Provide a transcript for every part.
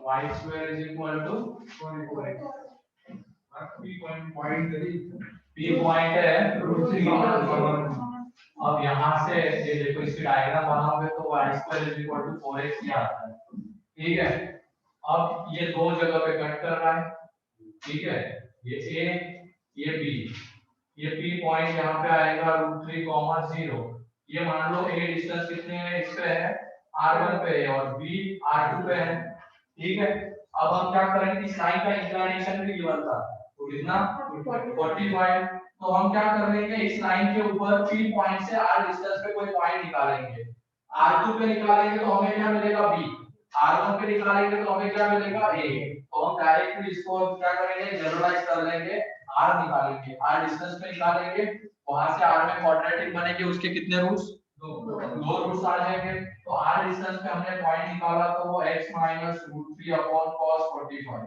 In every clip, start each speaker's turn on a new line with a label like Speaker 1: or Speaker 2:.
Speaker 1: y square is equal to p point है √3। अब यहाँ से ये देखो इसकी डायग्राम बनाओगे तो y square is equal to 4x ही आता है, ठीक है। अब ये दो जगह पे कट कर रहा है, ठीक है, ये a ये b, ये p पॉइंट यहाँ पे आएगा √3, 0। ये मान लो a डिस्टेंस कितने है इस पे है r1 पे है और b r2 पे है, ठीक है। अब हम क्या करेंगे, इस लाइन का इंक्लिनेशन भी गिवन था तो कितना 45, तो हम क्या कर लेंगे इस लाइन के ऊपर p पॉइंट से r डिस्टेंस पे कोई पॉइंट निकालेंगे। r2 पे निकालेंगे तो हमें क्या मिलेगा b, r1 पे निकालेंगे तो हमें क्या मिलेगा a। तो हम डायरेक्टली इसको क्या करेंगे, जनरलाइज कर लेंगे, r निकालेंगे, r डिस्टेंस पे निकालेंगे, वहां से r में क्वाड्रेटिक बनेंगे, उसके कितने रूट्स, दो रूट्स आ जाएंगे। तो r डिस्टेंस पे हमने पॉइंट निकाला तो वो x -√3 cos 45,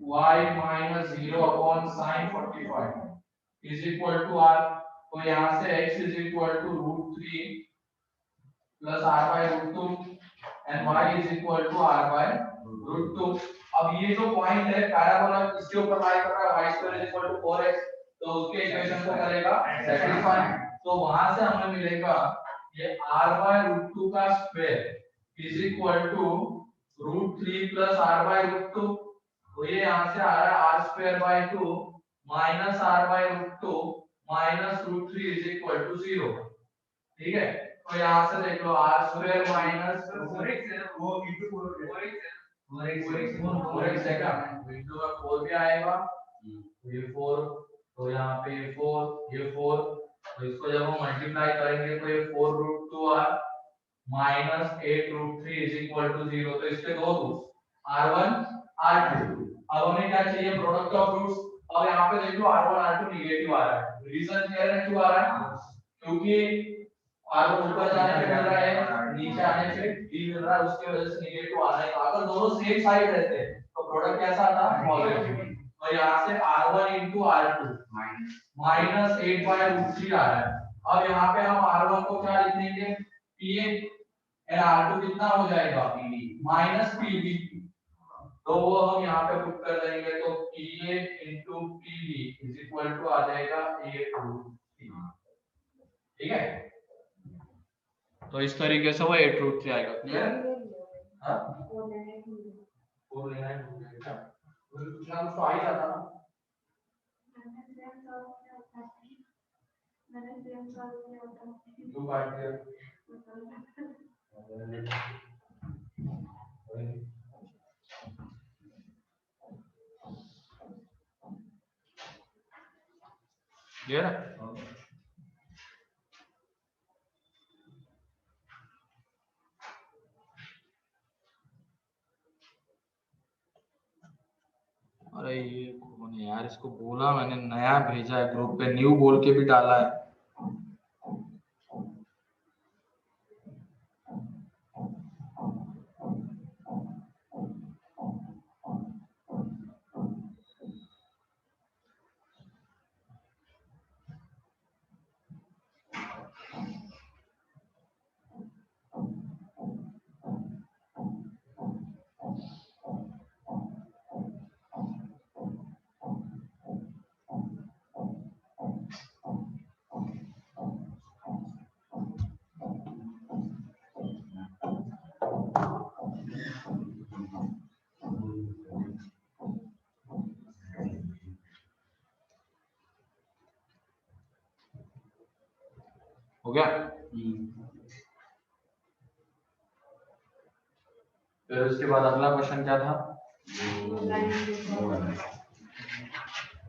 Speaker 1: y -0 sin 45 is equal to r। तो यहाँ से x is equal to √3 plus r by √2 and y is equal to r by √2। अब ये जो पॉइंट है पैराबोला इसके ऊपर लाई कर रहा है y square is equal to 4x, तो उसके इक्वेशन को करेगा सेटिस्फाई। तो वहां से हमें मिलेगा ये r बाय √2 का square is equal to √3 plus r by √2। तो ये यहां से आ रहा है r square by 2 minus r by √2 minus √3 is equal to 0, ठीक है। तो यहाँ से देख लो r स्क्वायर माइनस 4x वो इनटू 4x है का इनटू का 4 भी आएगा, ये 4, तो यहाँ पे ये 4 ये 4, तो इसको जब हम मल्टीप्लाई करेंगे तो ये 4√2r minus 8√3 is equal to 0। तो इसके दो रूट्स r1 r2। अब हमें क्या चाहिए, प्रोडक्ट ऑफ रूट्स। अब यहाँ पे देख लो r1 r2 नेगेटिव आ रहा है, रीजन क्लियर है क्यों आ रहा है, क्योंकि r1 ऊपर जाने पे मिल रहा है, नीचे आने पे b मिल रहा है, उसकी वजह से नेगेटिव आ रहा है। अगर दोनों सेम साइड रहते तो प्रोडक्ट कैसा आता, पॉजिटिव। तो यहाँ से r1 into r2 माइनस 8/√3 आ रहा है। अब यहाँ पे हम r1 को क्या लिख देंगे, pa एंड r2 कितना हो जाएगा, माइनस pb। तो वो हम यहाँ पे पुट कर देंगे, तो pa into pb is equal to आ जाएगा 8√3, ठीक है। तो इस तरीके से वो 8√3 आएगा, क्लियर। हाँ 4 लेना है क्या, कुछ तो आ ही जाता ना। क्लियर है। अरे ये कौन है यार, इसको बोला मैंने, नया भेजा है ग्रुप पे, न्यू बोल के भी डाला है। हो गया। फिर उसके बाद अगला क्वेश्चन क्या था,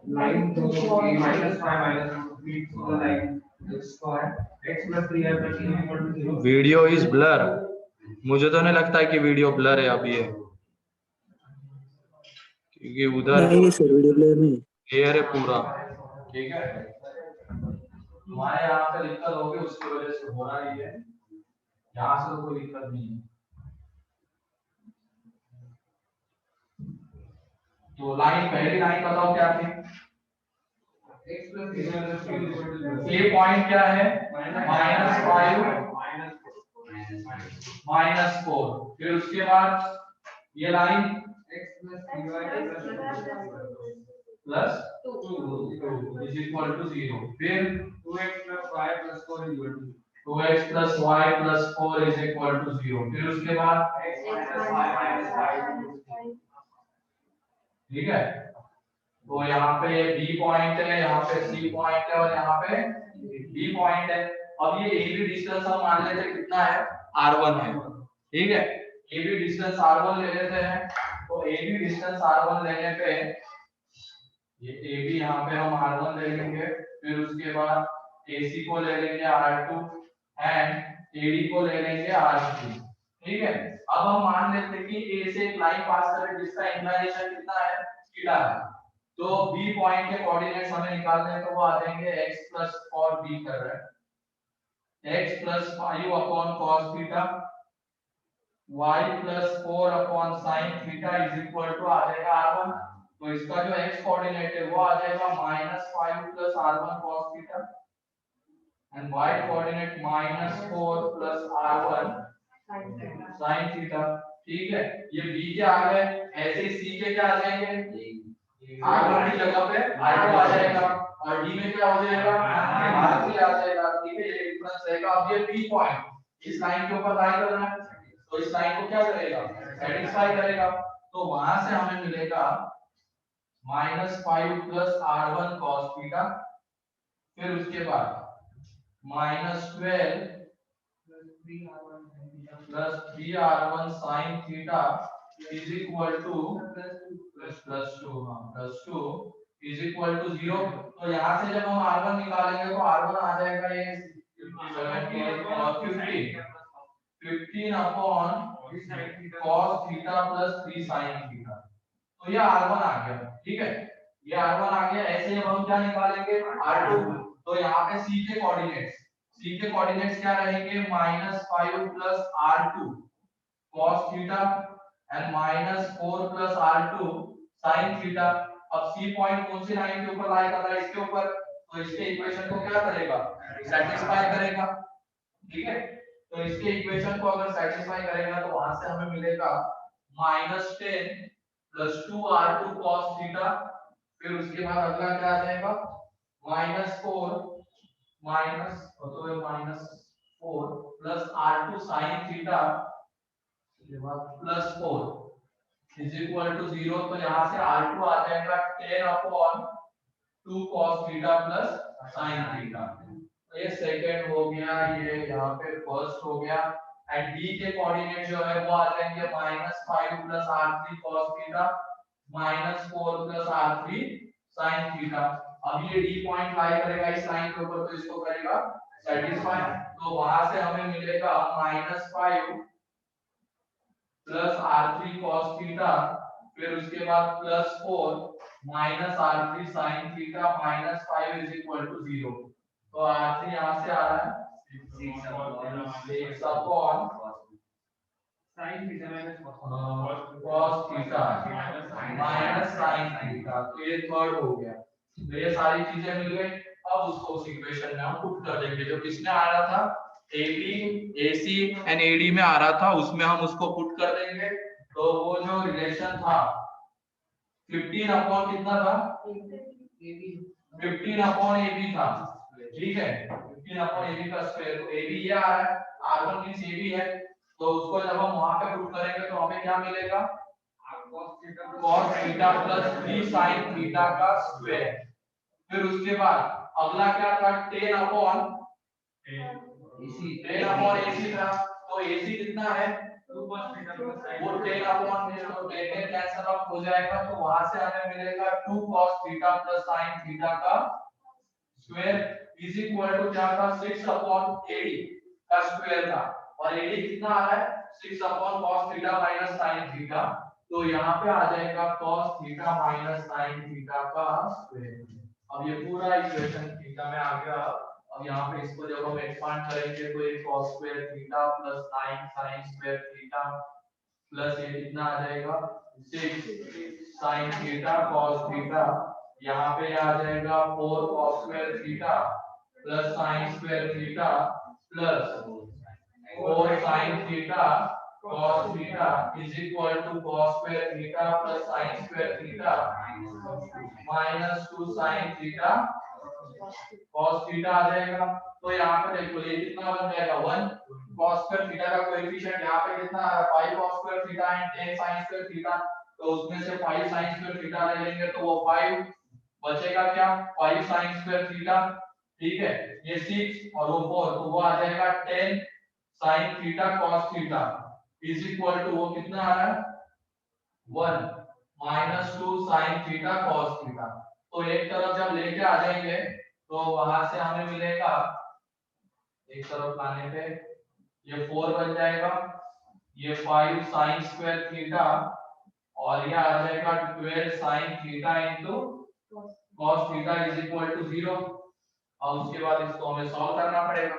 Speaker 1: लाइन वीडियो इज ब्लर। मुझे तो नहीं लगता है कि वीडियो ब्लर है अभी, क्योंकि उधर
Speaker 2: नहीं सर वीडियो ब्लर नहीं
Speaker 1: क्लियर है पूरा, ठीक है। हमारे यहाँ पे दिक्कत होगी उसकी वजह से हो रहा है, यहाँ से तो कोई दिक्कत नहीं है। तो लाइन, पहली लाइन बताओ क्या थी, ये पॉइंट क्या है, -5 -4, फिर उसके बाद ये line plus 2 is equal to 0, फिर 2x plus y plus 4 is equal to 2x plus y plus 4 is equal to 0, फिर उसके बाद x minus y minus 5, ठीक है। तो यहाँ पे B पॉइंट है, यहाँ पे C पॉइंट है और यहाँ पे B पॉइंट है। अब ये AB डिस्टेंस हम मान लेते हैं कितना है, R1 है, ठीक है। AB डिस्टेंस R1 ले लेते हैं, तो AB डिस्टेंस R1 लेने पे ये AB यहाँ पे हम R1 ले लेंगे, फिर उसके बाद AC को ले लेंगे R2 एंड AD को ले लेंगे R3, ठीक है। अब हम मान लेते हैं कि A से एक लाइन पास कर रही है जिसका इंक्लिनेशन कितना है, थीटा है। तो B पॉइंट के कोऑर्डिनेट्स हमें निकालने हैं, तो वो आ जाएंगे x प्लस और B कर रहे हैं x plus 5 upon cos theta y plus 4 upon sin theta is equal to आ जाएगा R1। तो इसका जो x कोऑर्डिनेट है वो आ जाएगा -5 plus R1 cos theta and y coordinate -4 plus R1 sin theta, ठीक है। ये B के आ गए, ऐसे C के क्या आ जाएंगे, R1 की जगह पे R2 आ जाएगा और D में क्या हो जाएगा, R3 आ जाएगा, ठीक है। ये डिफरेंस रहेगा। अब ये B पॉइंट इस लाइन के ऊपर लाई कर रहा है, तो इस लाइन को क्या करेगा, सेटिस्फाई करेगा। तो वहां से हमें मिलेगा -5 प्लस R1 cos थीटा, फिर उसके बाद -12 plus 3R1 sin theta is equal to +2 is equal to 0। तो यहाँ से जब हम R1 निकालेंगे तो R1 आ जाएगा ये 15 upon cos theta plus 3 sin theta. तो ये R1 आ गया, ठीक है। ये R1 आ गया। ऐसे अब हम क्या निकालेंगे, R2। तो यहाँ पे C के कोऑर्डिनेट्स क्या रहेंगे, -5 plus R2 cos theta and -4 plus R2 sin theta. अब C पॉइंट कौन सी लाइन के ऊपर लाई कर रहा है, इसके ऊपर, तो इसके इक्वेशन को क्या करेगा, सेटिस्फाई करेगा, ठीक है। तो इसके इक्वेशन को अगर सेटिस्फाई करेगा तो वहां से हमें मिलेगा -10 प्लस 2R2 cos थीटा, फिर उसके बाद अगला क्या आ जाएगा, -4 plus R2 sin theta plus 4 is equal to 0। तो यहाँ से R2 आ जाएगा 10 upon 2 cos theta plus sin theta. तो ये सेकंड हो गया, ये यहाँ पे फर्स्ट हो गया। एंड D के कोऑर्डिनेट जो है वो आ जाएंगे -5 plus R3 cos theta -4 plus R3 sin theta. अब ये D पॉइंट लाई करेगा इस लाइन के ऊपर, तो इसको करेगा सेटिस्फाई। तो वहां से हमें मिलेगा -5 प्लस R3 cos थीटा, फिर उसके बाद +4 minus R3 sin theta -5 is equal to 0। तो R3 यहाँ से आ रहा है 6 upon sin theta cos theta minus sin theta. तो ये थर्ड हो गया। तो ये सारी चीजें मिल गई। अब उसको उस इक्वेशन में हम पुट कर देंगे जो किसने आ रहा था, AB AC एंड AD में आ रहा था, उसमें हम उसको पुट कर देंगे। तो वो जो रिलेशन था 15 अपॉन कितना था, 15 अपॉन AB था, ठीक है। 15 अपॉन AB का स्क्वायर, तो AB ये आ रहा है, R1 मींस AB है। तो उसको जब हम वहां पे पुट करेंगे तो हमें क्या मिलेगा, cos theta plus 3 sin theta का स्क्वायर। फिर उसके बाद अगला क्या था, 10 अपॉन AC था। तो AC कितना है, वो 10 अपॉन में, तो 10 कैंसिल आउट हो जाएगा। तो वहां से हमें मिलेगा 2 cos theta plus sin theta का स्क्वायर इज इक्वल टू क्या था, 6 अपॉन AD का स्क्वायर था। और AD कितना आ रहा है, 6 upon cos theta minus sin theta. तो यहाँ पे आ जाएगा cos theta minus sin theta का स्क्वायर। अब ये पूरा इक्वेशन थीटा में आ गया। अब यहाँ पे इसको जब हम एक्सपांड करेंगे तो ये cos square theta plus 9 sin square theta plus ये कितना आ जाएगा 6 sin थीटा cos थीटा। यहाँ पे आ जाएगा 4 cos square theta plus sin square theta plus 4 sin theta cos theta is equal to cos square theta plus sin square theta minus 2 sin theta cos theta आ जाएगा। तो यहाँ पे देखो ये कितना बन जाएगा 1 cos स्क्वायर थीटा का कोएफिशिएंट यहाँ पे कितना आ रहा है 5 cos square theta and 10 sin square theta, तो उसमें से 5 sin स्क्वायर थीटा ले लेंगे तो वो 5 बचेगा क्या 5 sin स्क्वायर थीटा, ठीक है, ये 6 और वो 4 तो वो आ जाएगा 10 sin theta cos theta is equal to वो कितना आ रहा है 1 minus 2 sin theta cos theta. तो एक तरफ जब लेके आ जाएंगे तो वहां से हमें मिलेगा एक तरफ लाने पे ये 4 बन जाएगा, ये 5 sin स्क्वायर थीटा और ये आ जाएगा 12 sin theta into cos theta is equal to 0। और उसके बाद इसको हमें सॉल्व करना पड़ेगा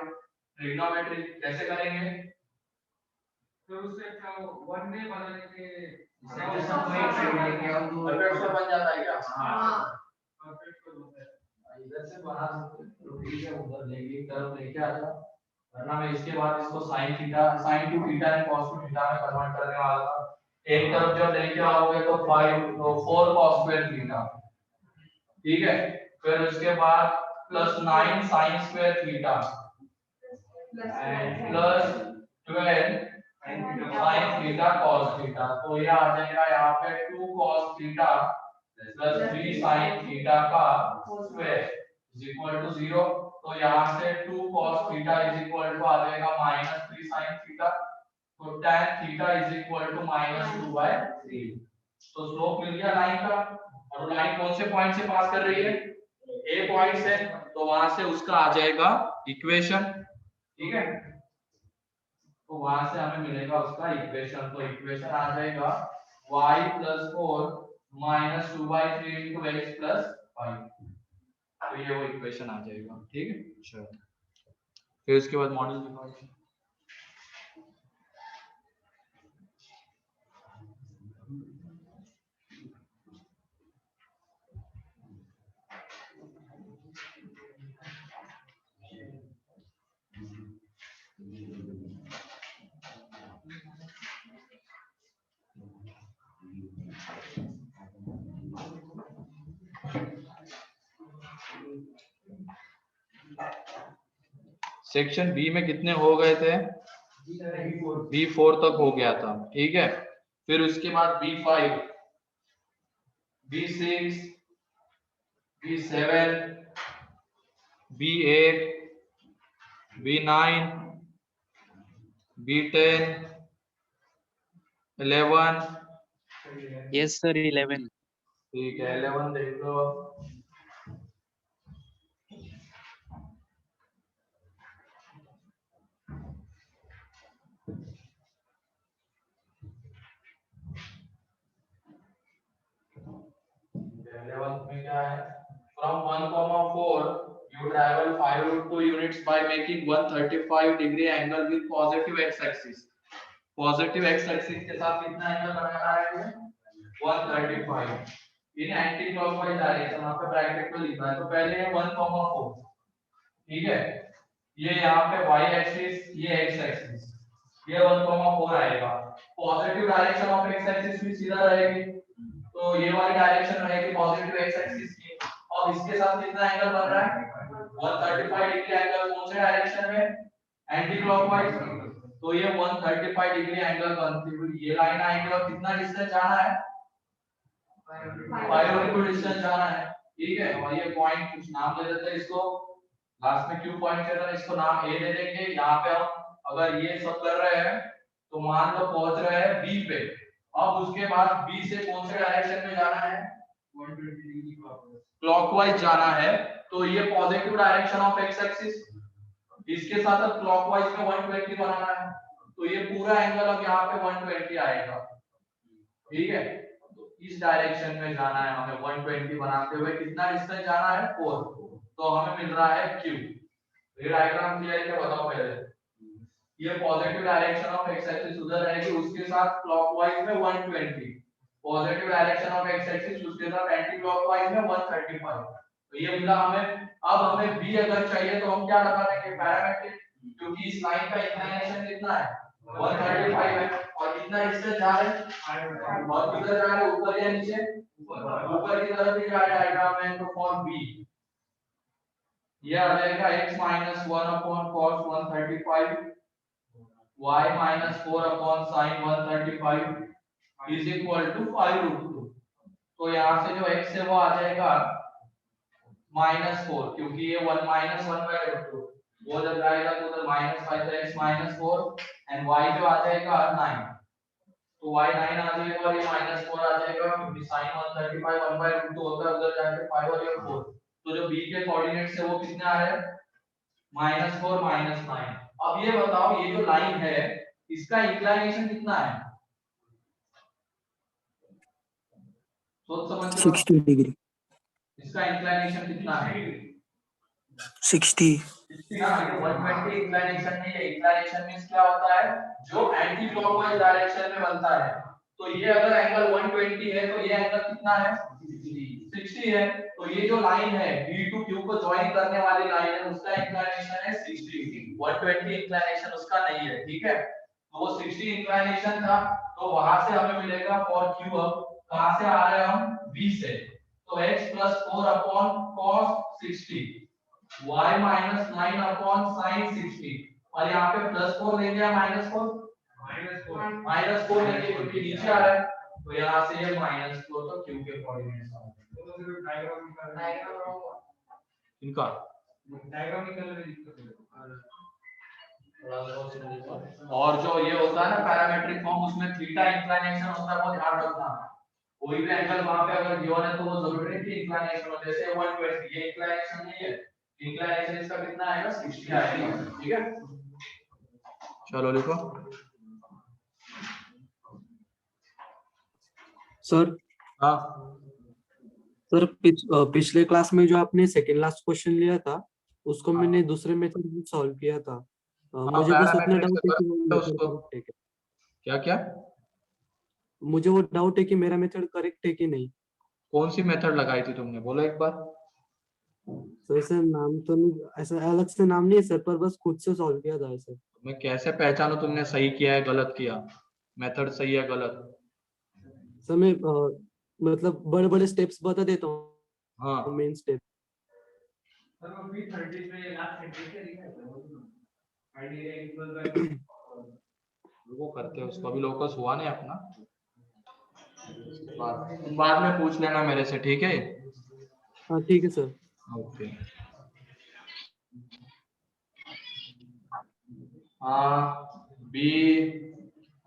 Speaker 1: ट्रिग्नोमेट्री कैसे करेंगे,
Speaker 2: तो उससे क्या 1 में बदल के
Speaker 1: परफेक्ट बन जाता है क्या?
Speaker 2: हां परफेक्ट होता है।
Speaker 1: इधर से बना सकते हैं तो ठीक है, उधर लेके तरफ लेके आ जाओ, वरना मैं इसके बाद इसको sin theta sin two theta and cos two theta में कन्वर्ट करने वाला था। एक तरफ जब लेके आओगे तो 5 तो 4 cos स्क्वायर थीटा, ठीक है, फिर उसके बाद plus 9 sin square theta and plus 12 sin theta cos theta, तो ये आ जाएगा यहाँ पे 2 cos theta plus 3 sin theta का स्क्वायर इज इक्वल टू 0। तो यहाँ से 2 cos theta is equal to आ जाएगा माइनस 3 sin थीटा, तो tan theta is equal to minus 2/3। तो स्लोप मिल गया लाइन का, और लाइन कौन से पॉइंट से पास कर रही है ए पॉइंट से, तो वहां से उसका आ जाएगा इक्वेशन, ठीक है, तो वहां से हमें मिलेगा उसका इक्वेशन। तो इक्वेशन आ जाएगा y + 4 - 2/3 into x + 5, तो ये वो इक्वेशन आ जाएगा, ठीक है। चलो फिर उसके बाद मॉडल दिखाओ। सेक्शन बी में कितने हो गए थे, B4 तक हो गया था, ठीक है। फिर उसके बाद B5, B6, B7, B8, B9, B10, 11,
Speaker 3: yes sir 11।
Speaker 1: ठीक है 11 देख लो। में क्या है, from 1,4 you travel 5 units by making 135 degree angle with positive x-axis। Positive x axis के साथ कितना एंगल बनाना है 135 इन एंटी क्लॉकवाइज डायरेक्शन, वहां पे ब्रैकेट में लिखा है, तो पहले है 1,4, ठीक है, ये यहाँ पे y एक्सिस ये x एक्सिस, ये 1,4 आएगा। Positive direction of x axis भी सीधा रहेगी, तो ये वाली डायरेक्शन रहेगी पॉजिटिव x एक्सिस की, और इसके साथ कितना एंगल बन रहा है 135 डिग्री एंगल, कौन से डायरेक्शन में एंटी क्लॉकवाइज, तो ये 135 डिग्री एंगल बनती हुई ये लाइन आएगी, और कितना डिस्टेंस जाना है 5 यूनिट डिस्टेंस जाना है, ठीक है। और ये पॉइंट कुछ नाम दे देते हैं इसको, लास्ट में क्यू पॉइंट चल रहा है, इसको नाम ए दे देंगे। यहाँ पे हम अगर ये सब कर रहे हैं तो मान लो पहुंच रहे हैं बी पे, अब उसके बाद बी से कौन से डायरेक्शन में जाना है
Speaker 2: 120 डिग्री
Speaker 1: क्लॉकवाइज जाना है, तो ये positive direction of x axis, इसके साथ अब क्लॉकवाइज में 120 बनाना है, तो ये पूरा एंगल अब यहाँ पे 120 आएगा, ठीक है। तो इस डायरेक्शन में जाना है हमें 120 बनाते हुए, कितना डिस्टेंस जाना है 4, तो हमें मिल रहा है q। ये डायग्राम क्लियर है क्या बताओ पहले, ये positive direction of x axis उधर रहेगी, उसके साथ क्लॉकवाइज में 120, positive direction of x axis उसके साथ एंटी क्लॉकवाइज में 135, तो ये मिला हमें। अब हमें b अगर चाहिए तो हम क्या लगा देंगे पैरामेट्रिक, क्योंकि इस लाइन का इंक्लिनेशन कितना है 135 है और कितना डिस्टेंस जा रहा है और किधर जा रहा है ऊपर या नीचे ऊपर की तरफ ही जा रहा है डायग्राम में। तो फॉर बी ये आ जाएगा x minus 1 upon cos 135 y minus 4 upon sin 135 is equal to 5 root 2। तो यहाँ से जो x है वो आ जाएगा -4 क्योंकि ये 1 minus 1 by root 2 वो जब जाएगा तो उधर -5 तो x -4 एंड y जो आ जाएगा 9 तो y 9 आ जाएगा और ये -4 आ जाएगा क्योंकि sin 135 1 by root 2 होता है उधर जाके 5 और ये 4। तो जो b के कोऑर्डिनेट्स है वो कितने आ रहे हैं -4 -9। अब ये बताओ ये जो लाइन है इसका इंक्लिनेशन कितना है सोच समझ के
Speaker 4: 60 डिग्री
Speaker 1: इसका इंक्लिनेशन कितना है
Speaker 4: 60
Speaker 1: 120 इंक्लिनेशन नहीं है। इंक्लिनेशन मींस क्या होता है जो एंटी क्लॉकवाइज डायरेक्शन में बनता है। तो ये अगर एंगल 120 है तो ये एंगल कितना है 60 है। तो ये जो लाइन है B to Q को ज्वाइन करने वाली लाइन है उसका इंक्लिनेशन है 60। 120 इंक्लिनेशन उसका नहीं है ठीक है। तो वो 60 इंक्लिनेशन था तो वहां से हमें मिलेगा फॉर Q। अब कहां से आ रहे हैं हम B से तो x + 4 upon cos 60 y - 9 upon sin 60 और यहाँ पे +4 लेंगे या -4 -4 लेंगे क्योंकि नीचे आ रहा है तो यहाँ से ये -4 तो Q के कोऑर्डिनेट्स आ जाएंगे इनका और जो ये होता है ना पैरामेट्रिक फॉर्म उसमें थीटा इंक्लिनेशन होता है वो ध्यान रखना। कोई भी एंगल वहां पे अगर गिवन है तो वो जरूरी नहीं कि इंक्लिनेशन हो। जैसे 120 ये इंक्लिनेशन नहीं है इंक्लिनेशन इसका कितना आएगा 60 आएगा ठीक है। चलो लिखो
Speaker 4: सर।
Speaker 1: हाँ
Speaker 4: सर पिछले क्लास में जो आपने सेकंड लास्ट क्वेश्चन लिया था उसको मैंने दूसरे मेथड में सॉल्व किया था। मुझे बस उतना डाउट है कि वो मेथड करेक्ट है
Speaker 1: क्या क्या
Speaker 4: मुझे वो डाउट है कि मेरा मेथड करेक्ट है कि नहीं।
Speaker 1: कौन सी मेथड लगाई थी तुमने बोलो एक बार।
Speaker 4: सर सर नाम तो नहीं ऐसा अलग से नाम नहीं है सर पर बस खुद से सॉल्व किया था सर।
Speaker 1: मैं कैसे पहचानू तुमने सही किया है गलत किया मेथड सही है गलत।
Speaker 4: सर मैं मतलब बड़े बड़े स्टेप्स बता देता हूँ।
Speaker 1: हाँ
Speaker 4: मेन स्टेप
Speaker 2: सर वो भी 30 पे लास्ट सेंटेंस है लिखा है आईडी इक्वल
Speaker 1: वो करते हैं उसको अभी लोकस हुआ नहीं अपना बाद में पूछ लेना मेरे से ठीक है।
Speaker 4: हाँ ठीक है सर।
Speaker 1: ओके हाँ बी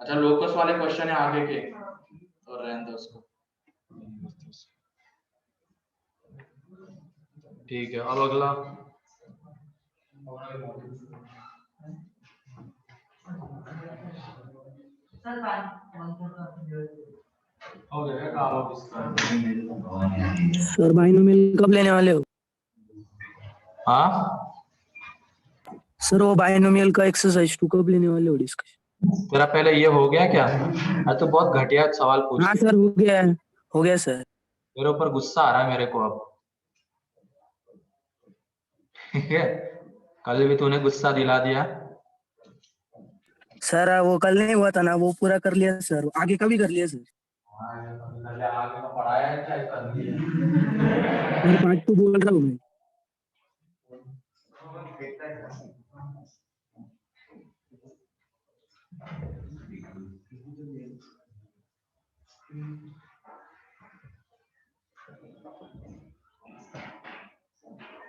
Speaker 1: अच्छा लोकस वाले क्वेश्चन है आगे के और रहने दो उसको ठीक है। अब अगला
Speaker 4: सर बाइनोमियल कब लेने वाले हो।
Speaker 1: हाँ
Speaker 4: सर वो बाइनोमियल का एक्सरसाइज 2 कब लेने वाले हो डिस्कशन।
Speaker 1: तेरा पहले ये हो गया क्या। आज तो बहुत घटिया सवाल पूछ।
Speaker 4: हाँ सर हो गया सर।
Speaker 1: मेरे ऊपर गुस्सा आ रहा है मेरे को अब ठीक है। कल भी तूने गुस्सा दिला दिया।
Speaker 4: सर वो कल नहीं हुआ था ना वो पूरा कर लिया सर आगे का भी कर लिया सर।
Speaker 1: आगे तो पढ़ाया है क्या कर दिया।
Speaker 4: सर पार्ट 2 बोल रहा हूँ मैं।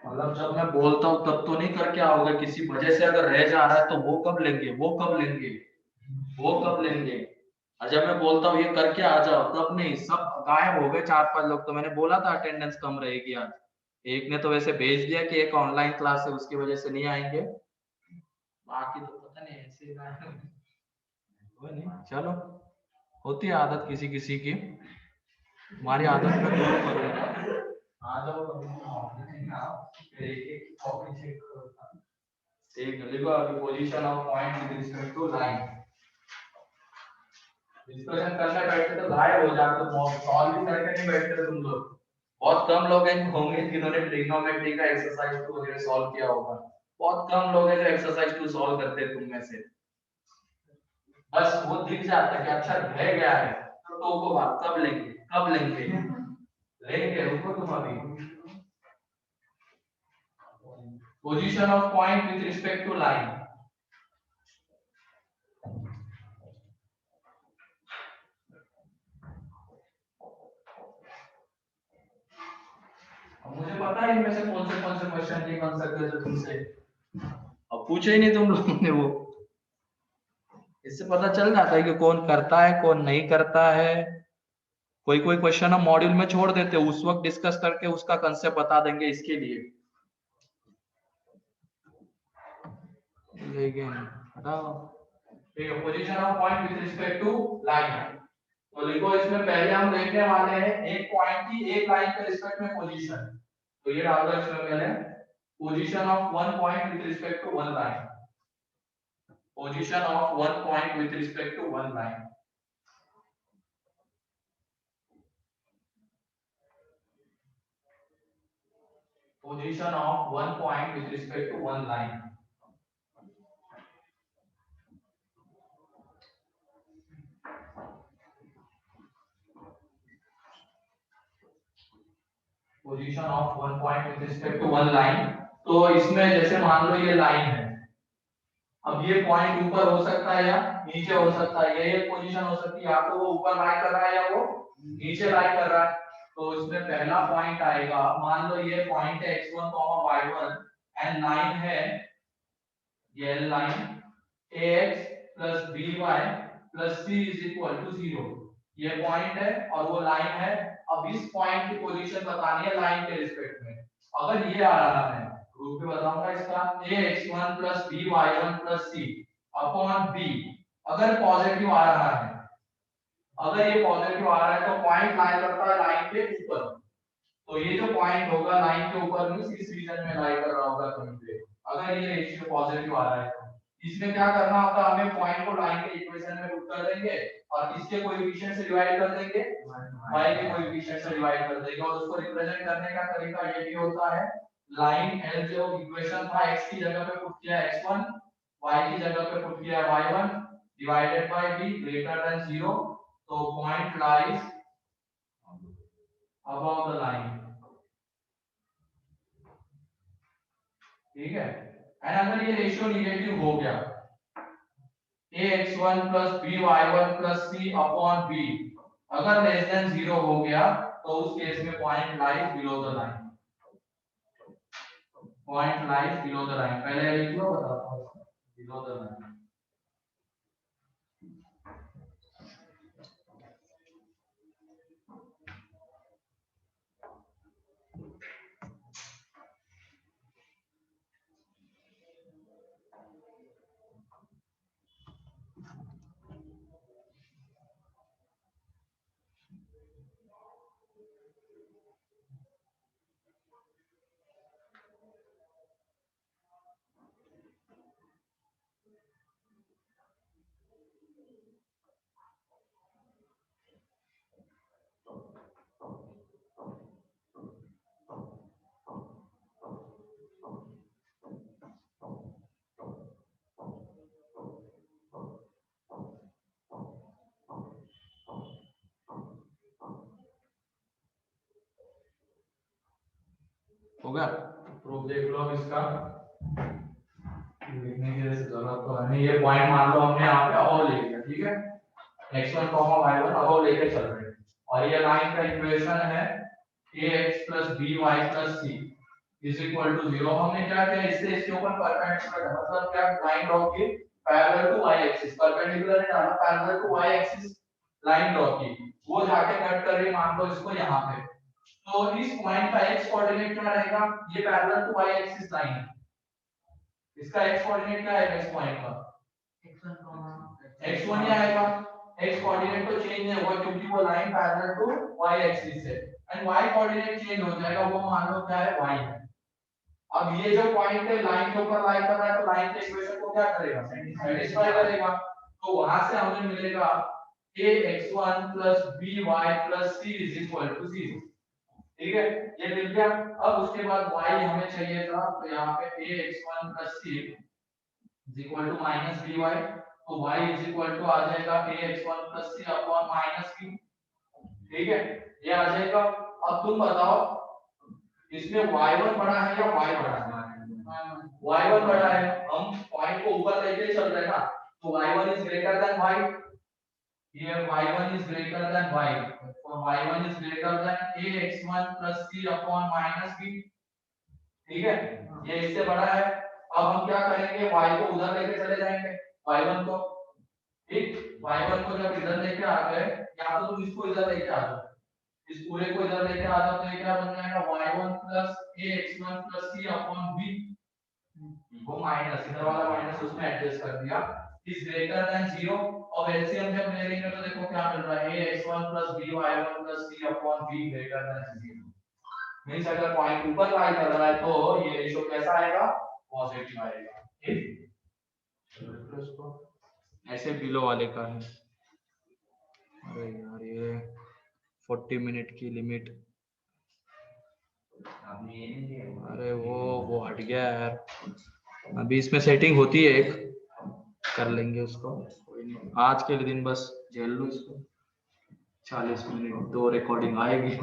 Speaker 1: मतलब जब मैं बोलता हूँ तब तो नहीं करके आओगे किसी वजह से अगर रह जा रहा है तो वो कब लेंगे वो कब लेंगे वो कब लेंगे। और जब मैं बोलता हूँ ये करके आ जाओ तब नहीं। सब गायब हो गए 4-5 लोग। तो मैंने बोला था अटेंडेंस कम रहेगी आज। एक ने तो वैसे भेज दिया कि एक ऑनलाइन क्लास है उसकी वजह से नहीं आएंगे। बाकी तो पता नहीं ऐसे कोई नहीं चलो होती है आदत किसी किसी की। हमारी आदत में दूर करूंगा आ जाओ ठीक लिखो अभी position of point with respect to line. Discussion करने बैठते तो गायब हो जाते तो सॉल्व भी करके नहीं बैठते तुम लोग। बहुत कम लोग हैं होंगे जिन्होंने ट्रिग्नोमेट्री का एक्सरसाइज को वगैरह सॉल्व किया होगा। बहुत कम लोग हैं जो एक्सरसाइज 2 सॉल्व करते हैं तुम में से। बस वो दिख जाता है कि अच्छा रह गया है तो को बात कब लेंगे कब लेंगे लेंगे, रुको तुम अभी। Position of point with respect to line. मुझे पता है इनमें से कौन से क्वेश्चन नहीं बन सकते जो तुमसे अब पूछे ही नहीं तुम लोगों ने। वो इससे पता चल जाता है कि कौन करता है कौन नहीं करता है। कोई कोई क्वेश्चन हम मॉड्यूल में छोड़ देते हैं, उस वक्त डिस्कस करके उसका कंसेप्ट बता देंगे इसके लिए। लेकिन हटाओ, ठीक है। Position of point with respect to line, तो लिखो इसमें पहले हम देखने वाले हैं एक पॉइंट की एक लाइन के रिस्पेक्ट में पोजीशन। तो ये डाल दो इसमें पहले position of one point with respect to one line. Position of one point with respect to one line. Position of one point with respect to one line. Position of one point with respect to one line. तो इसमें जैसे मान लो ये line है, अब ये point ऊपर हो सकता है या नीचे हो सकता है, ये पोजीशन हो सकती है, या तो वो ऊपर लाई कर रहा है या वो नीचे लाई कर रहा है। तो इसमें पहला पॉइंट आएगा, मान लो ये पॉइंट है x1, y1 एंड लाइन है ये line ax plus by plus c is equal to 0। ये पॉइंट है और वो लाइन है। अब इस पॉइंट की पोजीशन बतानी है लाइन के रिस्पेक्ट में। अगर ये आ रहा है, रूप में बताऊंगा इसका, ax1 plus by1 plus c upon b, अगर पॉजिटिव आ रहा है, अगर ये पॉजिटिव आ रहा है तो पॉइंट लाई करता है लाइन के ऊपर। तो ये जो पॉइंट होगा लाइन के ऊपर मींस इस रीजन में लाई कर रहा होगा कहीं पे, अगर ये रेशियो पॉजिटिव आ रहा है तो इसमें क्या करना होगा, हमें पॉइंट को लाइन के इक्वेशन में पुट कर देंगे और इसके कोएफिशिएंट से डिवाइड कर देंगे, y के कोएफिशिएंट से डिवाइड कर देंगे। और उसको रिप्रेजेंट करने का तरीका ये भी होता है, लाइन L जो इक्वेशन था x की जगह पे पुट किया x1, y की जगह पे पुट किया y1 divided by b greater than 0। तो point lies above the line, ठीक है। एंड अगर ये रेशियो नेगेटिव हो गया ax1 plus by1 plus c upon b अगर लेस देन 0 हो गया तो उस केस में point lies below the line. Point lies below the line, पहले लिख लो, बताता हूं बिलो द लाइन। होगा प्रूफ देख लो अब इसका, लिखने की जरूरत तो नहीं। ये पॉइंट मान लो हमने यहाँ पे अबव ले लिया, ठीक है, x1, y1 अबव लेके चल रहे हैं और ये लाइन का इक्वेशन है ax plus by plus c is equal to 0। हमने क्या किया, इससे इसके ऊपर परपेंडिकुलर, मतलब क्या, लाइन ड्रॉ की parallel to y axis, perpendicular नहीं डाला, parallel to y axis line draw की, वो जाके कट कर रही मान लो इसको यहाँ पे। तो इस पॉइंट का x कोऑर्डिनेट क्या रहेगा, ये parallel to y axis line है, इसका x कोऑर्डिनेट क्या है इस पॉइंट का, x1 ही आएगा। x कोऑर्डिनेट तो चेंज नहीं होगा क्योंकि वो line parallel to y axis है, एंड y कोऑर्डिनेट चेंज हो जाएगा, वो मान लो क्या है, y है। अब ये जो पॉइंट है लाइन के ऊपर लाई कर रहा है तो लाइन के इक्वेशन को क्या करेगा, सेटिस्फाई करेगा। तो वहां से हमें मिलेगा ax1 plus by plus c is equal to 0। ठीक है, ये मिल गया। अब उसके बाद y हमें चाहिए था, तो यहाँ पे ax1 + c = -by, तो y = आ जाएगा ax1 + c अपॉन -b। ठीक है, ये आ जाएगा। अब तुम बताओ इसमें y1 बड़ा है या y बड़ा है? y1 बड़ा है, हम पॉइंट को ऊपर लेके चल रहे हैं ना, तो y1 is greater than y। Here y1 is greater than y, for y1 is greater than ax1 + c upon -b। ठीक है, ये इससे बड़ा है। अब हम क्या करेंगे, y को उधर लेके चले जाएंगे, y1 को। ठीक, y1 को जब इधर लेके आ गए, या तो तुम इसको इधर लेके आ जाओ, इस पूरे को इधर लेके आ जाओ, तो ये क्या बन जाएगा, y1 + ax1 + c upon b। वो माइनस, इधर वाला माइनस उसमें एडजस्ट कर दिया, इज ग्रेटर देन 0। अब एलसीएम जब ले लेंगे तो देखो क्या मिल रहा है, ax1 + by1 + c upon b greater than 0। Means अगर पॉइंट ऊपर लाई कर रहा है तो ये रेशियो कैसा आएगा, पॉजिटिव आएगा। ठीक, चलो इसको ऐसे बिलो वाले का है। अरे यार ये 40 मिनट की लिमिट, अरे वो हट गया यार। अभी इसमें सेटिंग होती है एक, कर लेंगे उसको, कोई नहीं। आज के दिन बस झेल लो इसको, 40 मिनट तो रिकॉर्डिंग आएगी।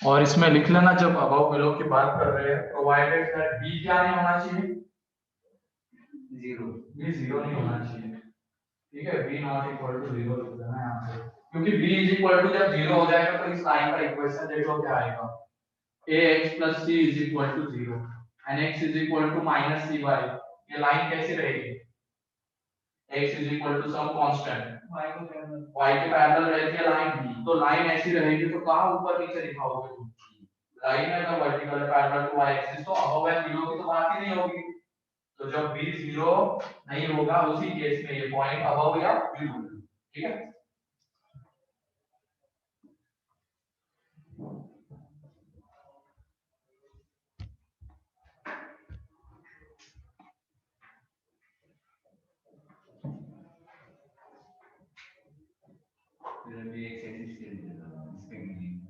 Speaker 1: और इसमें लिख लेना, जब अबाउ बिलो की बात कर रहे हैं, प्रोवाइडेड दैट बी क्या नहीं होना चाहिए, 0, बी 0 नहीं होना चाहिए। ठीक है, b ≠ 0 लिख देना यहाँ पे, क्योंकि b जब 0 हो जाएगा तो इस लाइन का इक्वेशन देख लो क्या आएगा, ax + c = 0 and x = -cy। ये लाइन कैसी रहेगी, x = some constant, y के पैरेलल रहती है लाइन, तो लाइन ऐसी रहेगी, तो कहां ऊपर नीचे लिखाओगे तुम, लाइन है तो vertical parallel to y axis, तो अबव एंड बिलो की तो बात ही नहीं होगी। तो जब b 0 नहीं होगा उसी केस में ये पॉइंट अबव या बिलो। ठीक है,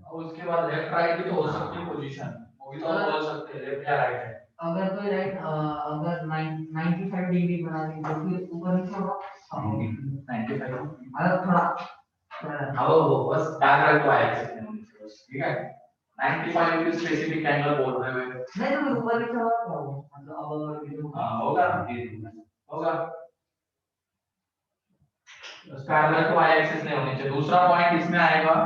Speaker 1: और उसके बाद लेफ्ट राइट भी तो हो सकती है पोजीशन, वो भी तो हम बोल सकते हैं लेफ्ट या राइट है।
Speaker 2: अगर तो राइट, अगर 95 डिग्री बना दें तो फिर ऊपर नीचे होगा।
Speaker 1: 95
Speaker 2: अगर थोड़ा
Speaker 1: अब वो बस पैरेलल टू y एक्सिस, ठीक है, 95 की स्पेसिफिक एंगल बोल रहे हैं।
Speaker 2: नहीं तो ऊपर नीचे होगा, मतलब अब
Speaker 1: हां होगा, होगा, पैरेलल टू y एक्सिस नहीं होनी चाहिए। दूसरा पॉइंट इसमें आएगा,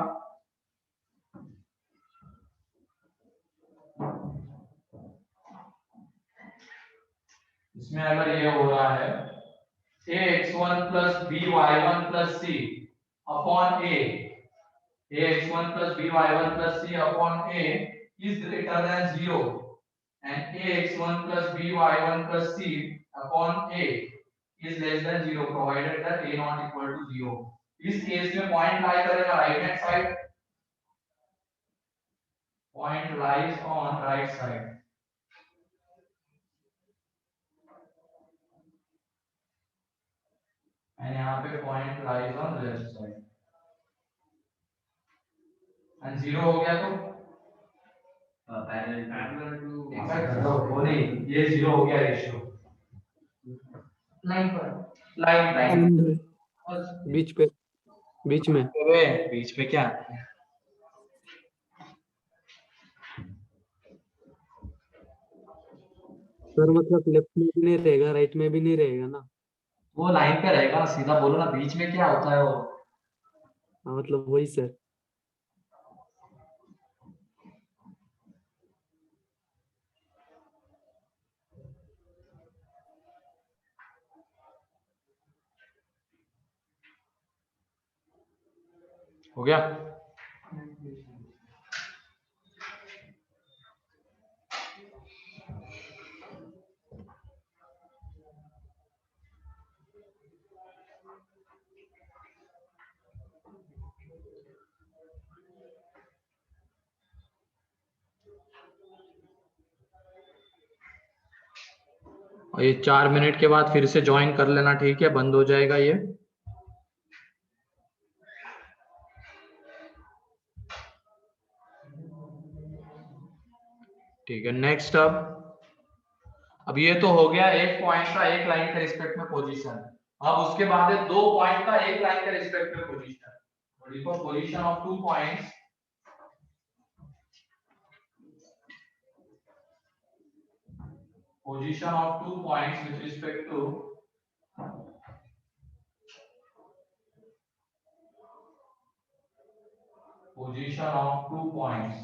Speaker 1: इसमें अगर ये हो रहा है ax1 + by1 + c upon ax1 + by1 + c upon a is greater than 0 and ax1 + by1 + c upon a is less than 0 provided that a ≠ 0। इस केस में पॉइंट लाई करेगा right hand side, point lies on right side, and यहाँ पे point lies on left side, and 0 हो गया तो
Speaker 2: parallel
Speaker 1: to वो नहीं, ये 0 हो गया रेशियो
Speaker 2: लाइन पर,
Speaker 1: लाइन
Speaker 4: बीच में
Speaker 1: अरे बीच में क्या,
Speaker 4: सर मतलब लेफ्ट में भी नहीं रहेगा, राइट में भी नहीं रहेगा ना।
Speaker 1: वो लाइन पे रहेगा ना, सीधा बोलो ना, बीच में क्या होता है वो।
Speaker 4: हाँ मतलब वही सर।
Speaker 1: हो गया? और ये 4 मिनट के बाद फिर से ज्वाइन कर लेना, ठीक है? बंद हो जाएगा ये। ठीक है, नेक्स्ट अब ये तो हो गया एक पॉइंट का एक लाइन के रिस्पेक्ट में पोजीशन। अब उसके बाद है 2 पॉइंट का एक लाइन के रिस्पेक्ट में पोजीशन। तो देखो position of 2 points, position of 2 points with respect to position of 2 points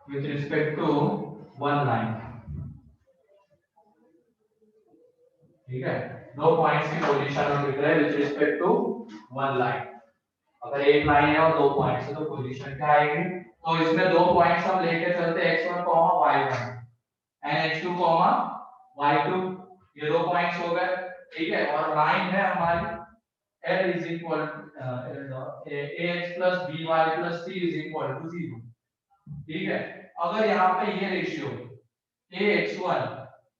Speaker 1: with respect to one line। ठीक है, 2 पॉइंट्स की पोजीशन हम लिख रहे हैं with respect to one line। अगर एक लाइन है और 2 पॉइंट्स है तो पोजीशन क्या आएगी? तो इसमें 2 पॉइंट्स हम लेके चलते x1, y1 and x2, y2। ये 2 पॉइंट्स हो गए, ठीक है? और लाइन है हमारी L is equal ax plus by plus c is equal to 0। ठीक है, अगर यहाँ पे ये ratio ax1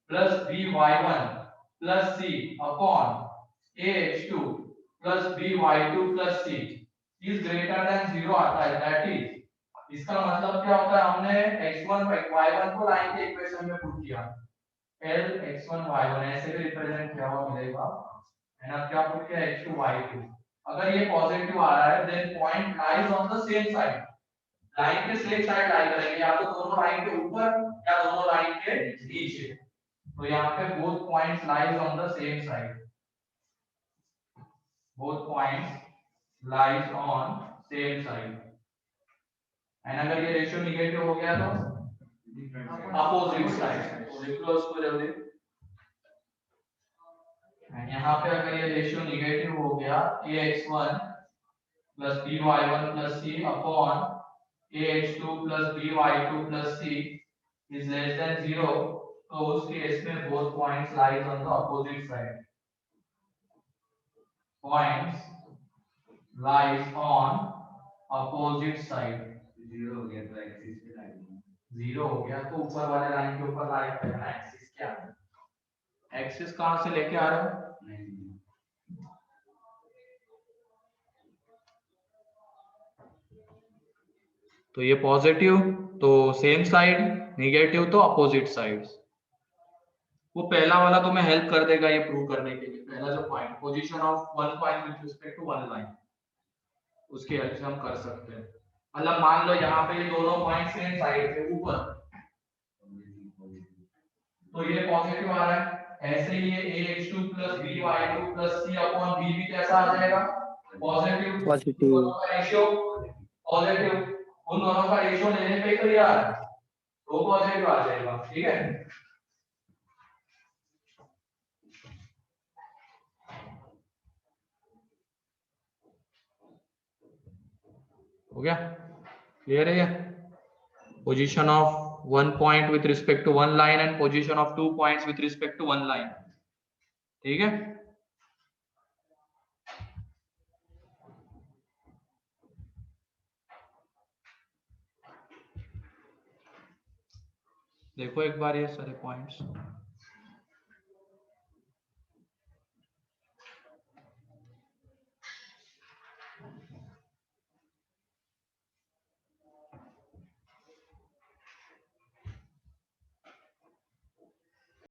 Speaker 1: plus by1 plus c upon ax2 plus by2 plus c is greater than 0 आता है, दैट इज, इसका मतलब क्या होता है? हमने x1 y1 को लाइन के इक्वेशन में पुट किया, L x1 y1 ऐसे भी रिप्रेजेंट किया हुआ मिलेगा, एंड अब क्या पुट किया x2 y2। अगर ये पॉजिटिव आ रहा है then point lies on the same side, line के सेम साइड लाई करेंगे, या तो दोनों लाइन के ऊपर या दोनों लाइन के नीचे। तो यहाँ पे both points lies on the same side, both points lies on same side. And अगर ये रेशियो नेगेटिव हो गया तो अपोजिट साइड। तो लिख लो इसको जल्दी। एंड यहाँ पे अगर ये रेशियो नेगेटिव हो गया ax1 plus by1 plus c upon ax2 plus by2 plus c is less than 0, तो उस केस में both points lies on the opposite side, points lies on opposite side।
Speaker 2: 0 हो गया तो एक्सिस पे लाइन,
Speaker 1: 0 हो गया तो ऊपर वाले लाइन के ऊपर लाइन करना, एक्सिस क्या है? एक्सिस कहां से लेके आ रहे हो? तो ये पॉजिटिव तो सेम साइड, नेगेटिव तो अपोजिट साइड्स। वो पहला वाला तो मैं हेल्प कर देगा ये प्रूव करने के लिए। पहला जो point position of one point with respect to one line, उसकी हेल्प से हम कर सकते हैं। मतलब मान लो यहाँ पे ये दोनों पॉइंट सेम साइड पे ऊपर, तो ये पॉजिटिव आ रहा है, ऐसे ही ये ax2 by2 c upon b भी कैसा आ जाएगा? पॉजिटिव।
Speaker 3: पॉजिटिव।
Speaker 1: दोनों का रेशियो पॉजिटिव, उन दोनों का रेशियो लेने पे तो यार दो पॉजिटिव आ जाएगा। ठीक है, हो गया? क्लियर है ये? Position of one point with respect to one line and position of 2 points with respect to one line. ठीक है, देखो एक बार ये सारे पॉइंट्स।